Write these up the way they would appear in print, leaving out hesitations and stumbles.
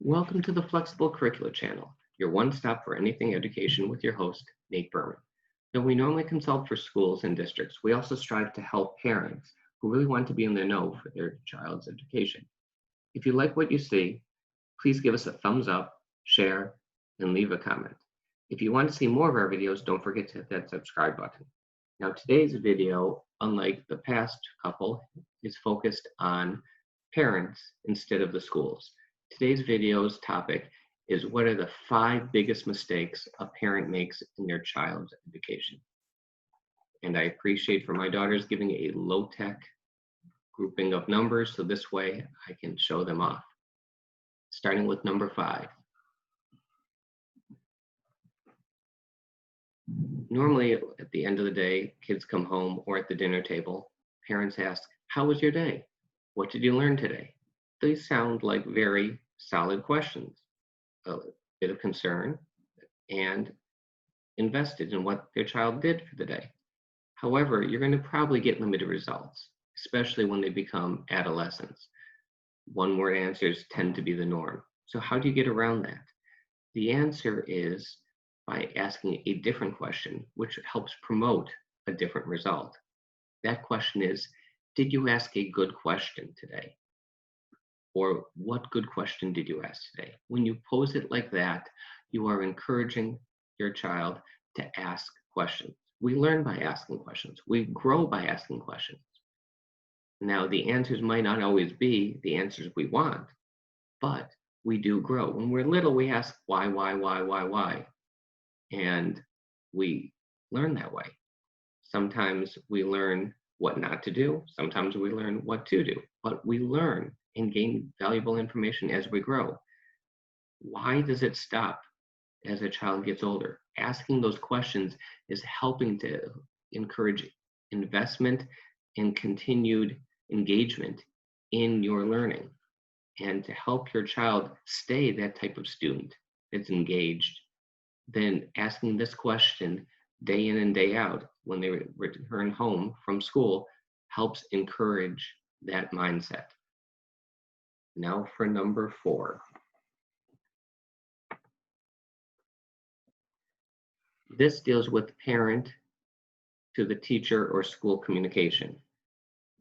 Welcome to the Flexible Curricula channel, your one-stop for anything education with your host, Nate Berman. Though we normally consult for schools and districts, we also strive to help parents who really want to be in the know for their child's education. If you like what you see, please give us a thumbs up, share, and leave a comment. If you want to see more of our videos, don't forget to hit that subscribe button. Now, today's video, unlike the past couple, is focused on parents instead of the schools. Today's video's topic is what are the 5 biggest mistakes a parent makes in their child's education. And I appreciate for my daughters giving a low-tech grouping of numbers so this way I can show them off. Starting with number 5. Normally at the end of the day, kids come home or at the dinner table, parents ask, "How was your day? What did you learn today?" These sound like very solid questions, a bit of concern, and invested in what their child did for the day. However, you're going to probably get limited results, especially when they become adolescents. One-word answers tend to be the norm. So how do you get around that? The answer is by asking a different question, which helps promote a different result. That question is, did you ask a good question today? Or what good question did you ask today? When you pose it like that, you are encouraging your child to ask questions. We learn by asking questions. We grow by asking questions. Now, the answers might not always be the answers we want, but we do grow. When we're little, we ask why? And we learn that way. Sometimes we learn what not to do. Sometimes we learn what to do, but we learn and gain valuable information as we grow. Why does it stop as a child gets older? Asking those questions is helping to encourage investment and continued engagement in your learning, and to help your child stay that type of student that's engaged. Then asking this question day in and day out when they return home from school helps encourage that mindset. Now for number 4. This deals with parent to the teacher or school communication.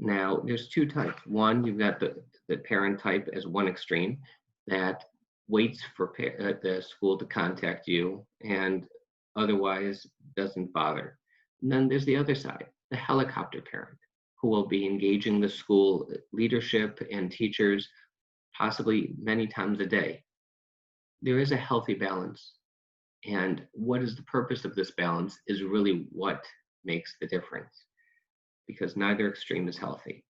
Now, there's 2 types. One, you've got the parent type as one extreme that waits for the school to contact you and otherwise doesn't bother. And then there's the other side, the helicopter parent, who will be engaging the school leadership and teachers possibly many times a day. There is a healthy balance. And what is the purpose of this balance is really what makes the difference, because neither extreme is healthy.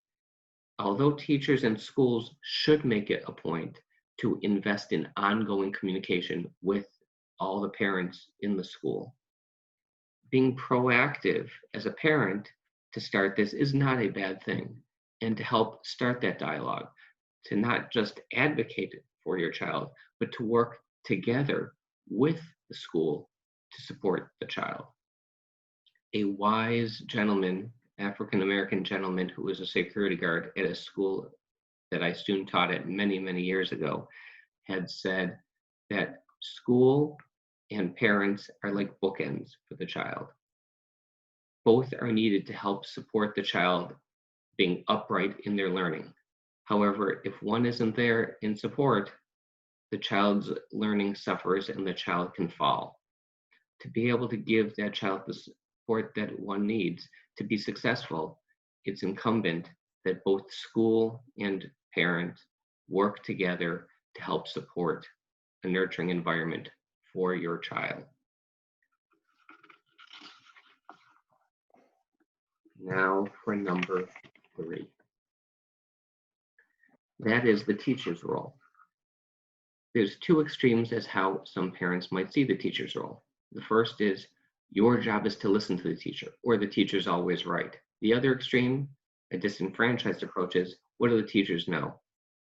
Although teachers and schools should make it a point to invest in ongoing communication with all the parents in the school, being proactive as a parent to start this is not a bad thing, and to help start that dialogue, to not just advocate for your child, but to work together with the school to support the child. A wise gentleman, African-American gentleman who was a security guard at a school that I student taught at many years ago, had said that school and parents are like bookends for the child. Both are needed to help support the child being upright in their learning. However, if one isn't there in support, the child's learning suffers and the child can fall. To be able to give that child the support that one needs to be successful, it's incumbent that both school and parent work together to help support a nurturing environment for your child. Now for number 3. That is the teacher's role. There's 2 extremes as how some parents might see the teacher's role. The first is, your job is to listen to the teacher, or the teacher's always right. The other extreme, a disenfranchised approach, is, what do the teachers know?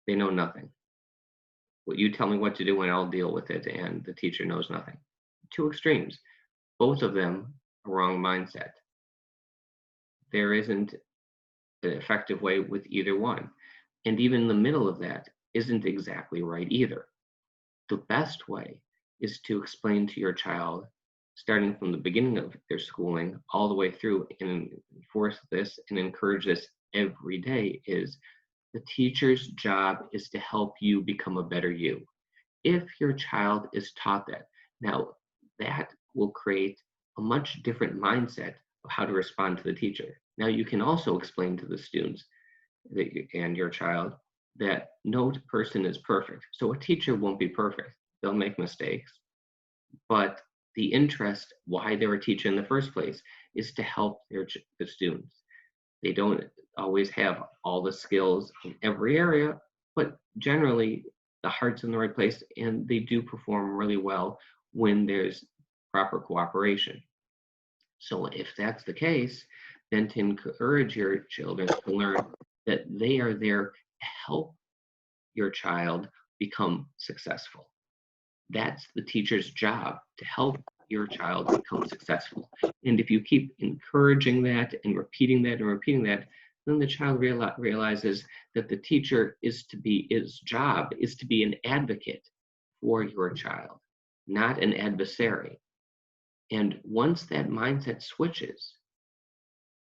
They know nothing. Well, you tell me what to do and I'll deal with it, and the teacher knows nothing. 2 extremes, both of them a wrong mindset. There isn't an effective way with either one. And even in the middle of that isn't exactly right either. The best way is to explain to your child, starting from the beginning of their schooling all the way through, and enforce this and encourage this every day, is the teacher's job is to help you become a better you. If your child is taught that, now that will create a much different mindset of how to respond to the teacher. Now you can also explain to the students that and your child that no person is perfect. So a teacher won't be perfect. They'll make mistakes, but the interest why they're a teacher in the first place is to help the students. They don't always have all the skills in every area, but generally the heart's in the right place and they do perform really well when there's proper cooperation. So if that's the case, then to encourage your children to learn that they are there to help your child become successful. That's the teacher's job, to help your child become successful. And if you keep encouraging that and repeating that and repeating that, then the child realizes that the teacher his job is to be an advocate for your child, not an adversary. And once that mindset switches,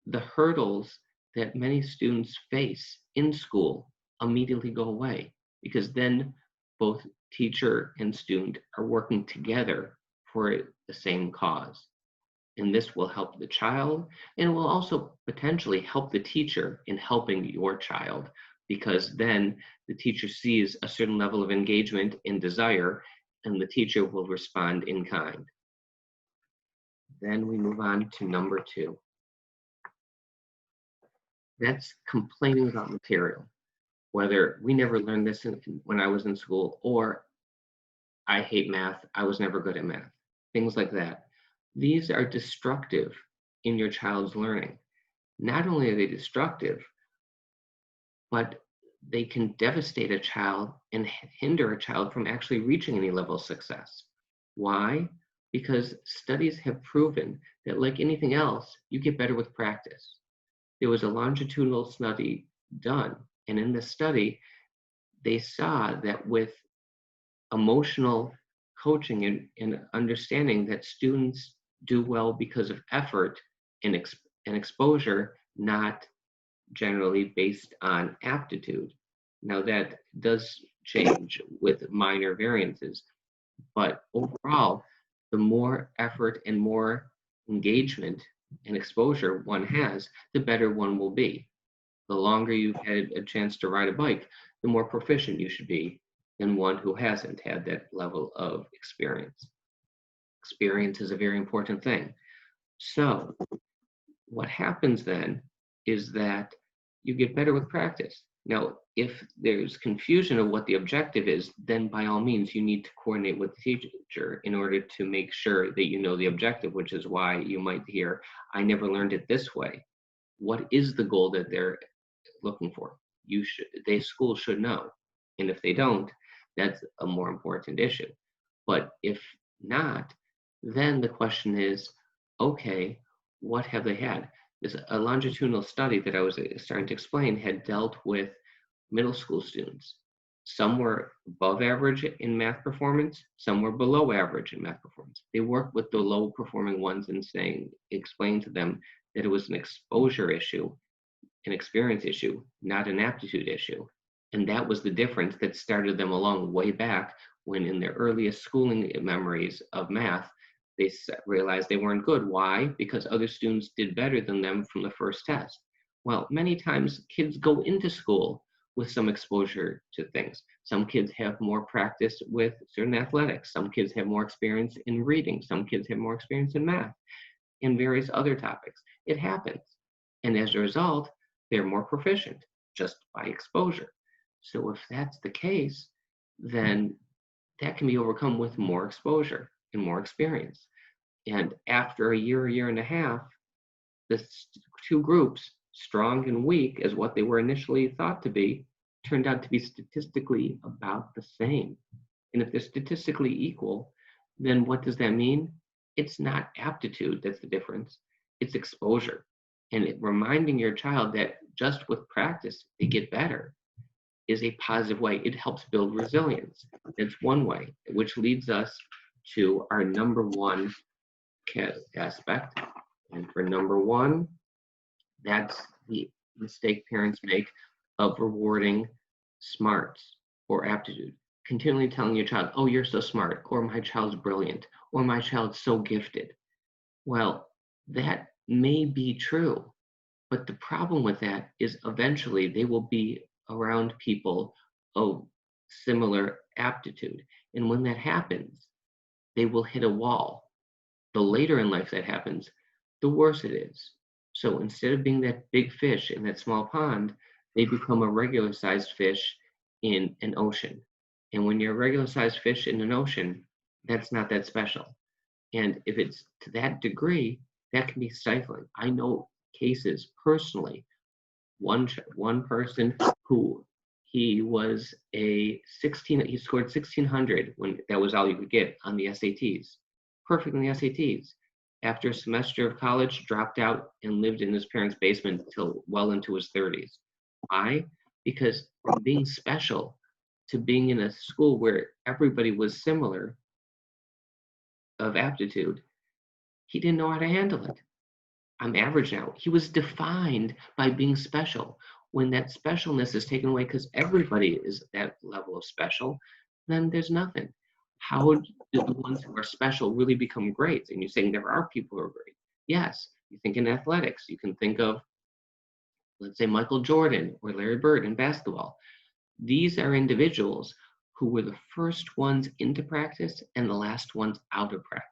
the hurdles that many students face in school immediately go away, because then both teacher and student are working together for the same cause. And this will help the child and will also potentially help the teacher in helping your child, because then the teacher sees a certain level of engagement and desire, and the teacher will respond in kind. Then we move on to number 2. That's complaining about material. Whether we never learned this when I was in school, or I hate math, I was never good at math, things like that. These are destructive in your child's learning. Not only are they destructive, but they can devastate a child and hinder a child from actually reaching any level of success. Why? Because studies have proven that, like anything else, you get better with practice. There was a longitudinal study done, and in this study, they saw that with emotional coaching and understanding that students do well because of effort and exposure, not generally based on aptitude. Now that does change with minor variances, but overall, the more effort and more engagement and exposure one has, the better one will be. The longer you've had a chance to ride a bike, the more proficient you should be than one who hasn't had that level of experience. Experience is a very important thing. So, what happens then is that you get better with practice. Now, if there's confusion of what the objective is, then by all means, you need to coordinate with the teacher in order to make sure that you know the objective, which is why you might hear, I never learned it this way. What is the goal that they're looking for? School should know. And if they don't, that's a more important issue. But if not, then the question is, okay, what have they had? This a longitudinal study that I was starting to explain had dealt with middle school students. Some were above average in math performance, some were below average in math performance. They worked with the low performing ones and explain to them that it was an exposure issue, an experience issue, not an aptitude issue. And that was the difference that started them along way back when, in their earliest schooling memories of math, they realized they weren't good. Why? Because other students did better than them from the first test. Well, many times kids go into school with some exposure to things. Some kids have more practice with certain athletics. Some kids have more experience in reading. Some kids have more experience in math and various other topics. It happens. And as a result, they're more proficient just by exposure. So if that's the case, then that can be overcome with more exposure and more experience. And after a year and a half, the two groups, strong and weak, as what they were initially thought to be, turned out to be statistically about the same. And if they're statistically equal, then what does that mean? It's not aptitude that's the difference, it's exposure. And reminding your child that just with practice, they get better. is a positive way. It helps build resilience. It's one way, which leads us to our number one aspect. And for number one, that's the mistake parents make of rewarding smarts or aptitude. Continually telling your child, oh, you're so smart, or my child's brilliant, or my child's so gifted. Well, that may be true, but the problem with that is eventually they will be around people of similar aptitude. And when that happens, they will hit a wall. The later in life that happens, the worse it is. So instead of being that big fish in that small pond, they become a regular sized fish in an ocean. And when you're a regular sized fish in an ocean, that's not that special. And if it's to that degree, that can be stifling. I know cases personally. One person who he was a 16, he scored 1600 when that was all you could get on the SATs. Perfect in the SATs. After a semester of college, dropped out and lived in his parents' basement until well into his 30s. Why? Because from being special to being in a school where everybody was similar of aptitude, he didn't know how to handle it. I'm average now. He was defined by being special. When that specialness is taken away because everybody is that level of special, then there's nothing. How do the ones who are special really become great? And you're saying there are people who are great. Yes, you think in athletics, you can think of, let's say, Michael Jordan or Larry Bird in basketball. These are individuals who were the first ones into practice and the last ones out of practice.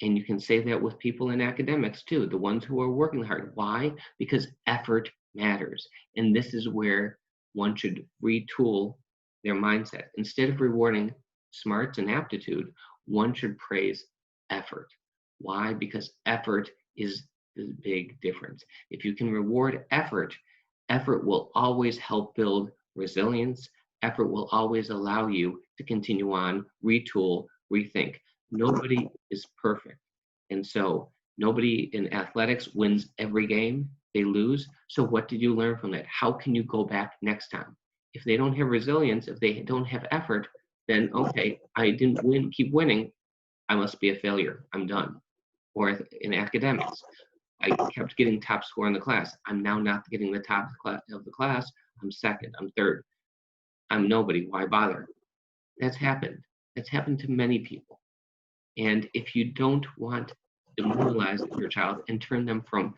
And you can say that with people in academics too, the ones who are working hard. Why? Because effort matters. And this is where one should retool their mindset. Instead of rewarding smarts and aptitude, one should praise effort. Why? Because effort is the big difference. If you can reward effort, effort will always help build resilience. Effort will always allow you to continue on, retool, rethink. Nobody is perfect. And so nobody in athletics wins every game, they lose. So what did you learn from that? How can you go back next time? If they don't have resilience, if they don't have effort, then okay, I didn't win, keep winning. I must be a failure. I'm done. Or in academics, I kept getting top score in the class. I'm now not getting the top of the class. I'm second, I'm third. I'm nobody. Why bother? That's happened. That's happened to many people. And if you don't want to demoralize your child and turn them from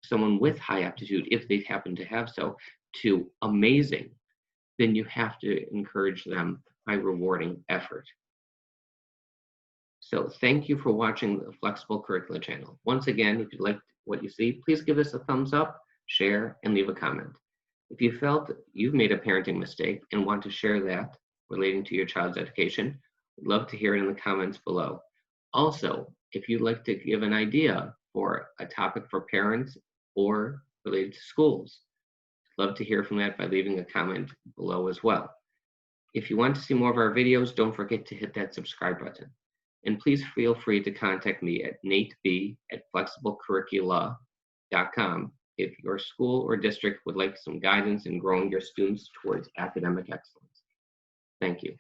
someone with high aptitude, if they happen to have so, to amazing, then you have to encourage them by rewarding effort. So thank you for watching the Flexible Curricula channel. Once again, if you liked what you see, please give us a thumbs up, share, and leave a comment. If you felt you've made a parenting mistake and want to share that relating to your child's education, we'd love to hear it in the comments below. Also, if you'd like to give an idea for a topic for parents or related to schools, I'd love to hear from that by leaving a comment below as well. If you want to see more of our videos, don't forget to hit that subscribe button. And please feel free to contact me at nateb@flexiblecurricula.com if your school or district would like some guidance in growing your students towards academic excellence. Thank you.